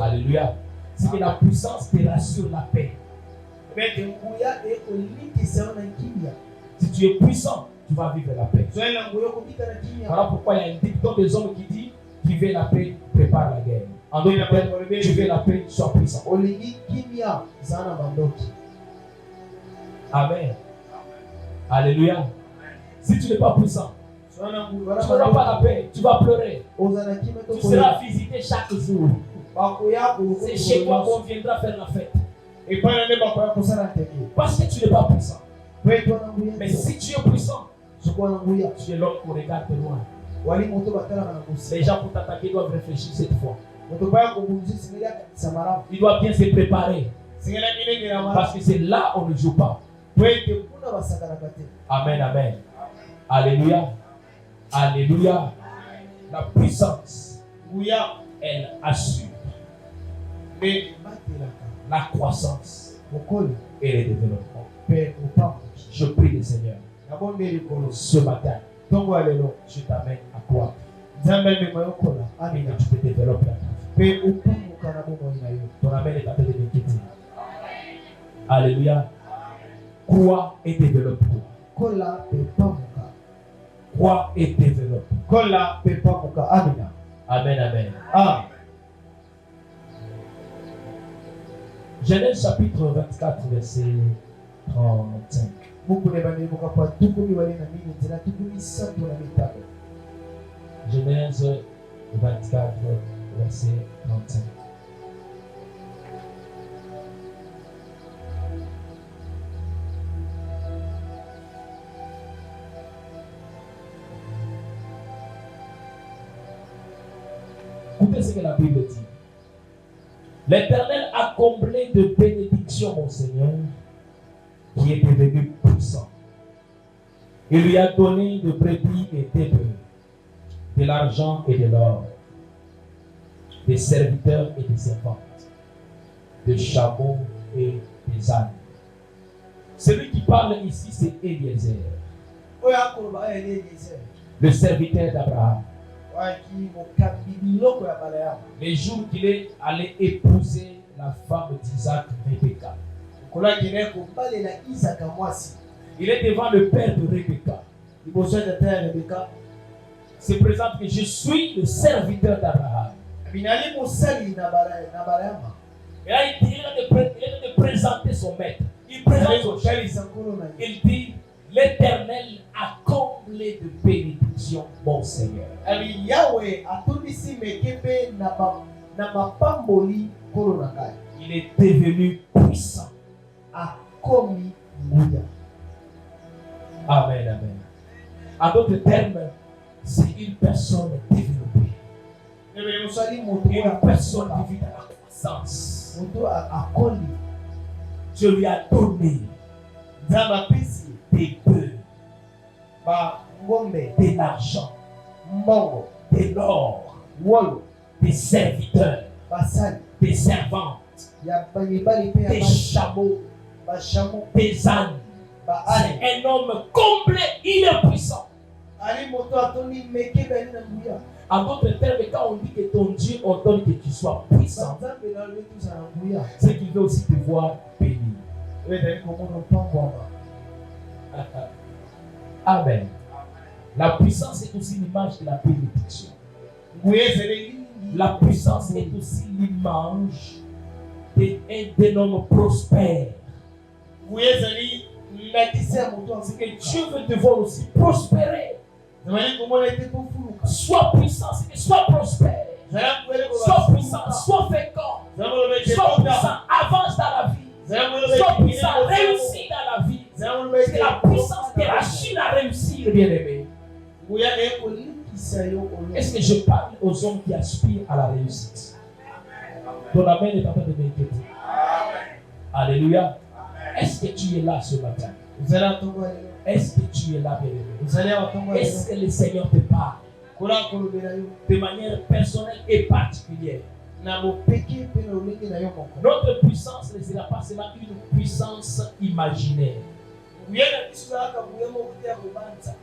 Alléluia. C'est que la puissance te rassure la paix. Si tu es puissant, tu vas vivre la paix. Voilà pourquoi il y a un dicton des hommes qui dit: qui veut la paix, prépare la guerre. En d'autres termes, tu veux la paix, sois puissant. Amen. Alléluia. Si tu n'es pas puissant, tu n'auras pas la paix, tu vas pleurer. Tu seras visité chaque jour. C'est chez toi qu'on viendra faire la fête. Parce que tu n'es pas puissant. Mais si tu es puissant, tu es l'homme qu'on regarde de loin. Les gens pour t'attaquer doivent réfléchir cette fois. Il doit bien se préparer. Parce que c'est là où on ne joue pas. Amen, amen. Alléluia. Alléluia. La puissance, elle assure la croissance et le développement. Je prie le Seigneur ce matin. Je t'amène à toi. Amen. Tu peux développer la vie. Ton amène est en train de m'inquiéter. Alléluia. Crois et développe-toi. Crois et développe. Amen, amen. Ah. Genèse chapitre 24, verset 35. Genèse 24, verset 35. Écoutez ce que la Bible dit. L'Éternel a comblé de bénédictions mon Seigneur, qui est devenu puissant. Il lui a donné de brebis et d'épées, de l'argent et de l'or, des serviteurs et des servantes, des chameaux et des ânes. Celui qui parle ici, c'est Eliezer, le serviteur d'Abraham. Les jours qu'il est allé épouser la femme d'Isaac, Rebecca. Il est devant le père de Rebecca. Se présente que je suis le serviteur d'Abraham. Et là, il est de présenter son maître. Il présente son chef. Il dit: l'Éternel a comblé de bénédictions mon Seigneur. Il est devenu puissant. Amen, amen. En d'autres termes, c'est une personne développée. Une personne qui vit dans la croissance. Dieu lui a donné des bœufs, de l'argent, de l'or, des serviteurs, des servantes, des chameaux, des ânes. C'est un homme complet, il est puissant. En d'autres termes, quand on dit que ton Dieu ordonne que tu sois puissant, c'est qu'il veut aussi te voir béni. Amen. La puissance est aussi l'image de la bénédiction. La puissance est aussi l'image d'un homme prospère. C'est que Dieu veut te voir aussi prospérer. Sois puissant, c'est que sois prospère. Sois puissant, sois fécond. Sois puissant, avance dans la vie. Sois puissant, réussis dans la vie. C'est la puissance de la Chine à réussir, bien-aimé. Est-ce que je parle aux hommes qui aspirent à la réussite? Ton amen est en train de m'inquiéter. Alléluia. Est-ce que tu es là ce matin? Est-ce que tu es là, bien-aimé? Est-ce que le Seigneur te parle de manière personnelle et particulière? Notre puissance ne sera pas seulement une puissance imaginaire.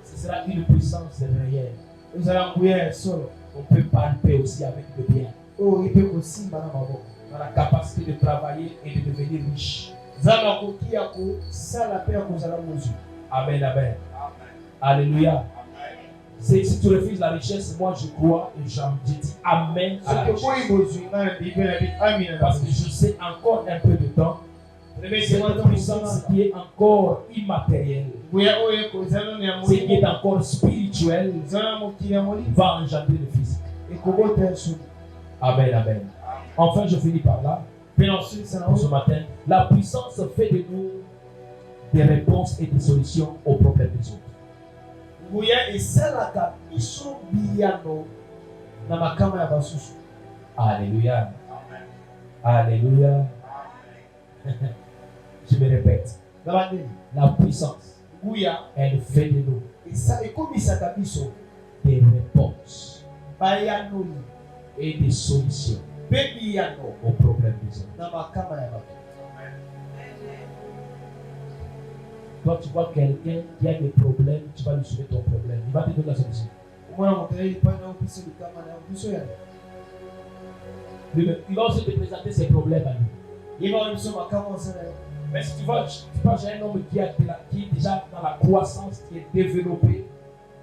Ce sera une puissance réelle. On peut palper aussi avec le bien. On a la capacité de travailler et de devenir riche. Amen, amen. Alléluia. Si tu refuses la richesse, moi je crois et je dis amen à la richesse. Parce que je sais encore un peu de temps. C'est une puissance qui est encore immatérielle. Ce qui est encore spirituel va engendrer le physique. Amen, amen. Enfin, je finis par là. Pour ce matin, la puissance fait de nous des réponses et des solutions aux problèmes des autres. Alléluia. Alléluia. Je me répète. La puissance, elle fait de nous des réponses et des solutions aux problèmes des autres. Toi, tu vois quelqu'un qui a des problèmes, tu vas lui soumettre ton problème. Il va te donner la solution. Il va aussi te présenter ses problèmes à lui. Mais si tu vois, j'ai un homme qui est déjà dans la croissance, qui est développé,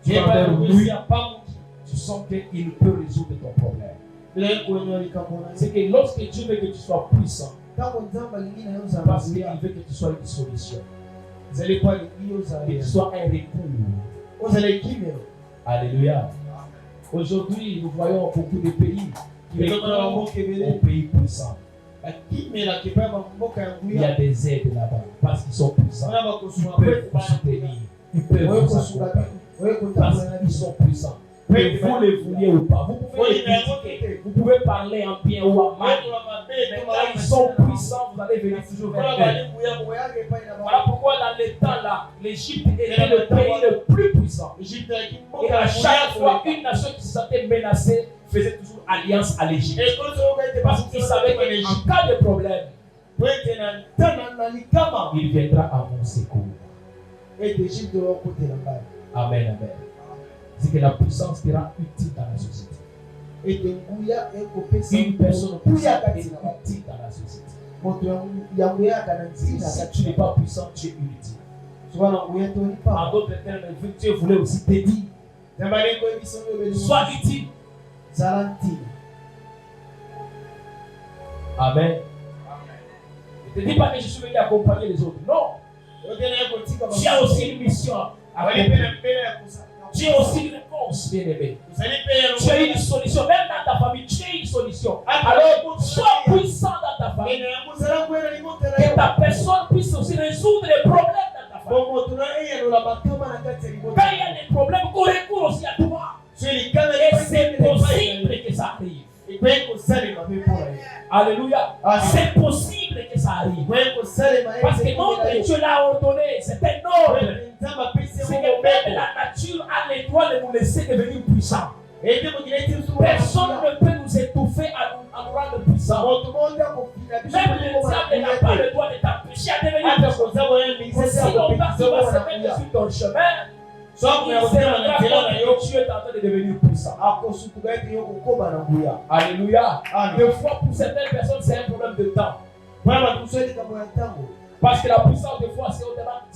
tu sens qu'il peut résoudre ton problème. C'est que lorsque Dieu veut que tu sois puissant, parce qu'il veut que tu sois une solution, que tu sois un recours. Alléluia. Aujourd'hui, nous voyons beaucoup de pays qui sont pays puissants. Il y a des aides là-bas parce qu'ils sont puissants. Ils peuvent vous soutenir. Ils peuvent vous accompagner parce qu'ils sont puissants. Que vous le vouliez ou pas, vous pouvez les critiquer, vous pouvez parler en bien ou en mal. Mais quand ils sont puissants, vous allez venir toujours vers eux. Voilà pourquoi dans les temps là, l'Égypte était le pays le plus puissant. Et à chaque fois, une nation qui se sentait menacée faisait toujours alliance à l'Égypte. Parce qu'ils savaient qu'en cas de problème, il viendra à mon secours. Amen, amen. C'est que la puissance te rend utile dans la société. Une personne puissante est utile dans la société. Si tu n'es pas puissant, tu es inutile. En d'autres termes, Dieu voulait aussi te dire, sois utile. Amen. Ne te dis pas que je suis venu accompagner les autres. Non. Tu as aussi une mission à accomplir. Tu as aussi une réponse, bien-aimé. Tu as une solution. Même dans ta famille, tu as une solution. Alors, sois puissant dans ta famille. Que ta personne puisse aussi résoudre les problèmes dans ta famille. Quand il y a des problèmes, qu'on recourt aussi à toi. Et c'est possible que ça arrive. Alléluia. C'est possible que ça arrive. Parce que notre Dieu l'a ordonné. C'est un ordre. C'est que même la nature a les droits de nous laisser devenir puissants. Personne ne peut nous étouffer à nous rendre puissants. puissant. Même le diable n'a pas le droit de t'empêcher à devenir puissant. Si longtemps tu vas se mettre sur ton chemin, il sera que tu es en train de devenir puissant. Alléluia. Des fois, pour certaines personnes, c'est un problème de temps. Parce que la puissance, des fois, ça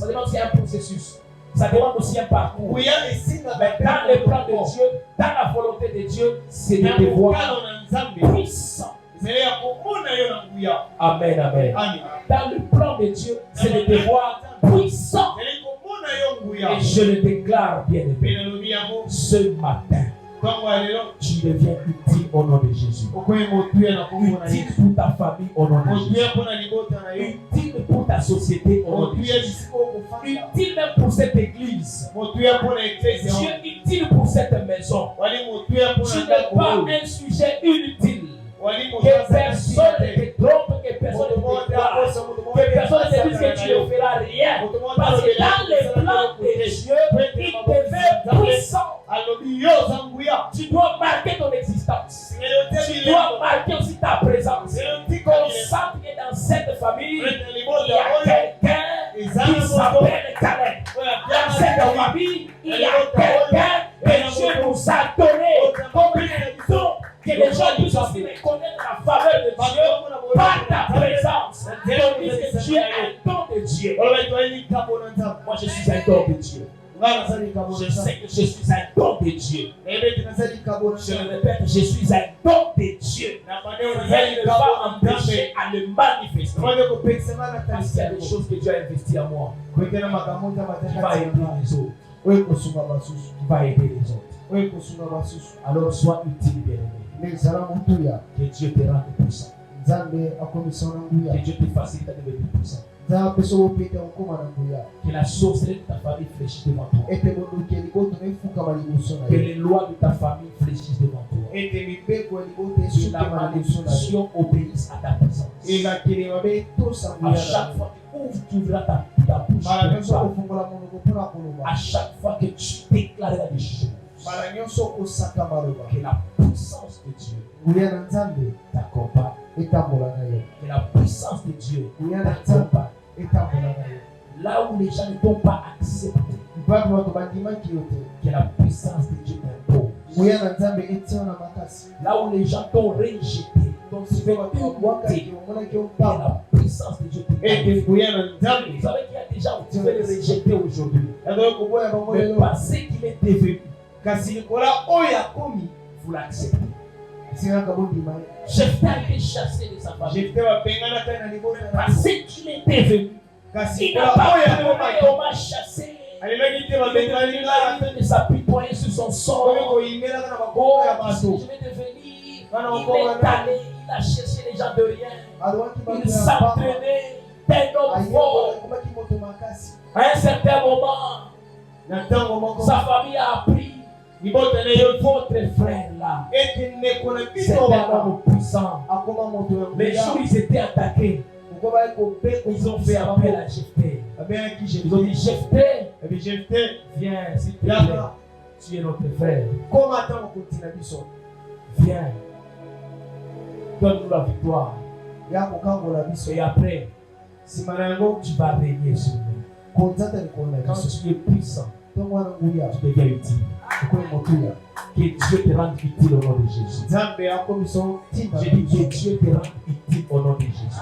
demande aussi un processus. Ça demande aussi un parcours. Mais dans le plan de Dieu, dans la volonté de Dieu, c'est de te voir puissant. Amen, amen. Dans le plan de Dieu, c'est de te voir puissant. Et je le déclare, bien-aimé, ce matin, tu deviens utile au nom de Jésus. Utile pour ta famille au nom de Jésus. Utile pour ta société au nom de Jésus. Utile même pour cette église. Dieu est utile pour cette maison. Tu n'es pas un sujet inutile. Que personne ne te trompe, que personne ne te déclare, que personne ne te dise que tu ne feras rien. Parce que dans les plans de Dieu, il te veut puissant. Tu dois marquer ton existence. Tu dois marquer aussi ta présence. Constate que dans cette famille, il y a quelqu'un qui s'appelle Caleb. Dans cette famille, il y a quelqu'un que Dieu nous a donné comme un don. Que les gens puissent aussi reconnaître la faveur de Dieu par ta présence. Donc, disent que tu es un don de Dieu. Moi, je suis un don de Dieu. Je sais que je suis un don de Dieu. Je le répète, je suis un don de Dieu. Rien ne va m'empêcher à le manifester. Parce qu'il y a des choses que Dieu a investies en moi. Qui va aider les autres. Qui va aider les autres. Alors, sois utile, bien-aimé. Que Dieu te rende puissant. Que Dieu te facilite à devenir puissant. Que la sorcellerie de ta famille fléchisse devant toi. Que les lois de ta famille fléchissent devant toi. Que la malédiction obéisse à ta présence. À chaque fois que tu ouvriras ta bouche, à chaque fois que tu déclareras des choses, que la puissance de Dieu t'accompagne. Que la puissance de Dieu t'accompagne. Là où les gens ne t'ont pas accepté, que la puissance de Dieu t'impose. Là où les gens t'ont rejeté, que la puissance de Dieu t'impose. Vous savez qu'il y a des gens où tu veux les rejeter aujourd'hui. Mais parce qu'il est devenu, vous l'acceptez. Jephthé a été chassé de sa famille. Parce qu'il était venu. Il n'a pas pleuré, on m'a chassé. Il est de s'apitoyer sur son sort. Oh, je vais devenir. Il est allé, il a cherché les gens de rien. Il s'entraînait d'un homme fort. À un certain moment, sa famille a appris. Votre frère là, c'est un homme puissant. Les jours où ils étaient attaqués, ils ont fait appel à Jephthé. Ils ont dit Jephthé, viens s'il te plaît, tu es notre frère. Viens, donne-nous la victoire. Et après, tu vas régner sur nous. Quand tu es puissant, tu deviens utile. Que Dieu te rende utile au nom de Jésus. J'ai dit que Dieu te rende utile au nom de Jésus.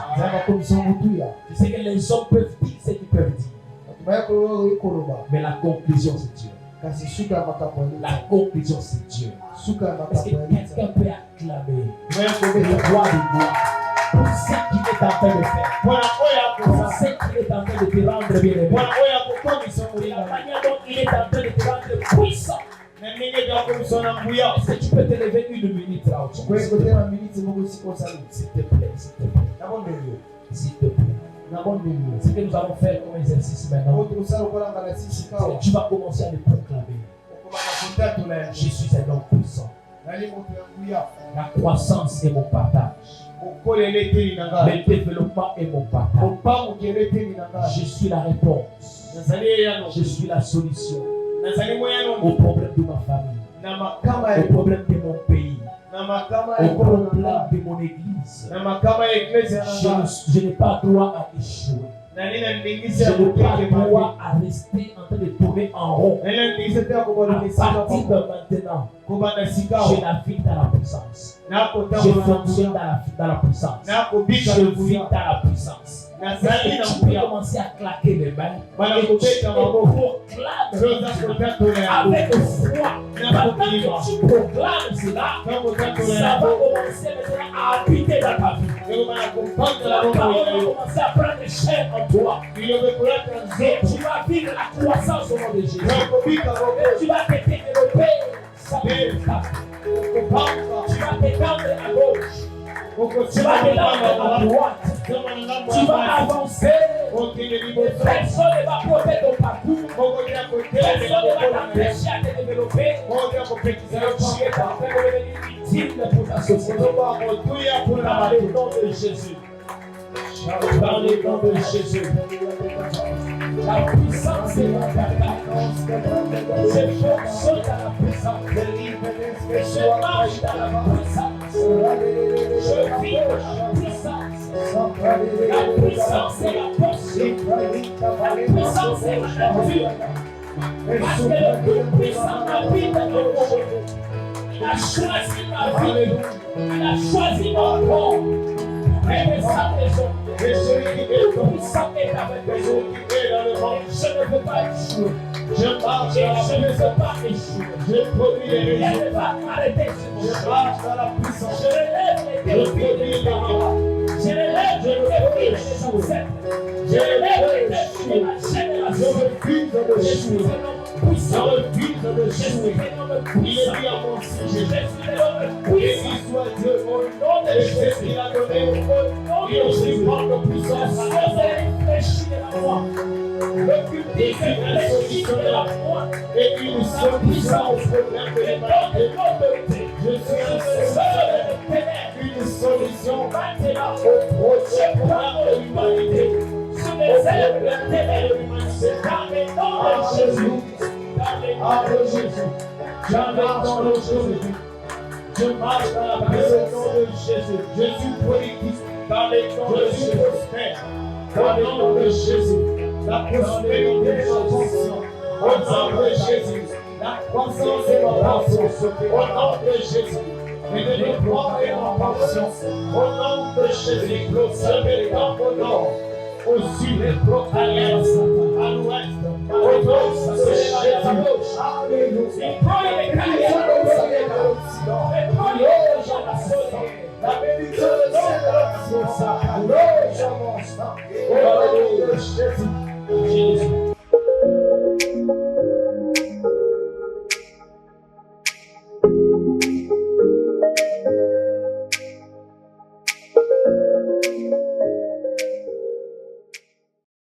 Tu sais que les hommes peuvent dire ce qu'ils peuvent dire. Mais la conclusion c'est Dieu. La conclusion c'est Dieu. Est-ce que quelqu'un peut acclamer le roi des rois pour ce qu'il est en train de faire, pour ce qu'il est en train de te rendre bien-aimé, la manière dont il est en train de te rendre puissant? Est-ce que tu peux te lever une minute là où tu peux? S'il te plaît, s'il te plaît. S'il te plaît. Ce que nous allons faire comme exercice maintenant, tu vas commencer à le proclamer. Je suis un homme puissant. La croissance est mon partage. Le développement est mon partage. Je suis la réponse. Je suis la solution au problème de ma famille, au problème de mon pays, au problème de mon église. Je n'ai pas droit à échouer. Je n'ai pas droit à rester en train de tourner en rond. À partir de maintenant, j'ai la vie dans la puissance. Je fonctionne dans la puissance. Je vis dans la puissance. Tu peux commencer à claquer les mains et tu proclames avec foi. Pendant que tu proclames cela, ça va commencer maintenant à habiter dans ta vie. La parole va commencer à prendre chair en toi. Et tu vas vivre la croissance au nom de Jésus. Et tu vas te développer. Tu vas t'étendre à gauche. Tu vas t'étendre à droite. Tu vas avancer. Personne ne va protéger ton parcours. Personne ne va t'empêcher à te développer. Tu es en train de devenir utile pour ta société. Dans le nom de Jésus. Dans le nom de Jésus. La puissance est dans ta vacances. Je fonctionne dans la puissance. Je marche dans la puissance. Je vis dans la puissance. La puissance est la portion. La puissance est la nature. Parce que le plus puissant habite dans nos corps. Il a choisi ma vie. Il a choisi mon corps. Et sa maison. Et celui qui est puissant est avec les autres. Je ne veux pas échouer. Je marche et je ne veux pas échouer. Je produis les résultats. Je ne vais pas m'arrêter sur mon chemin. Je marche dans la puissance. Je relève les défis des parents. Je relève les défis des ancêtres. Je relève les défis de ma génération. Je suis un homme puissant. Je suis un homme puissant. Il est à mon sujet. Je suis un homme puissant. Qu'il soit Dieu au nom de Jésus. Il a donné au nom de Jésus. De puissance. Vous allez réfléchir à moi. Le public réfléchit de la foi. Et une seule puissance au problème de l'humanité. Je suis un seul une solution maintenant au projet de l'humanité. Sur les ailes de l'humanité. Dans les noms de Jésus. Dans les noms de Jésus. Dans les noms de Jésus. Je marche dans la présence de Jésus. Je suis politique. Dans les noms de Jésus. Dans le nom de Jésus. La prospérité est ma portion. Au nom de Jésus. La croissance est ma portion. Au nom de Jésus. Et le déploiement est ma portion. Au nom de Jésus. Je vais dans au nord. Au sud, à l'est, à l'ouest. Au nord, ça se cherche à gauche. Alléluia. La bénédiction de Dieu, au nom de Jésus.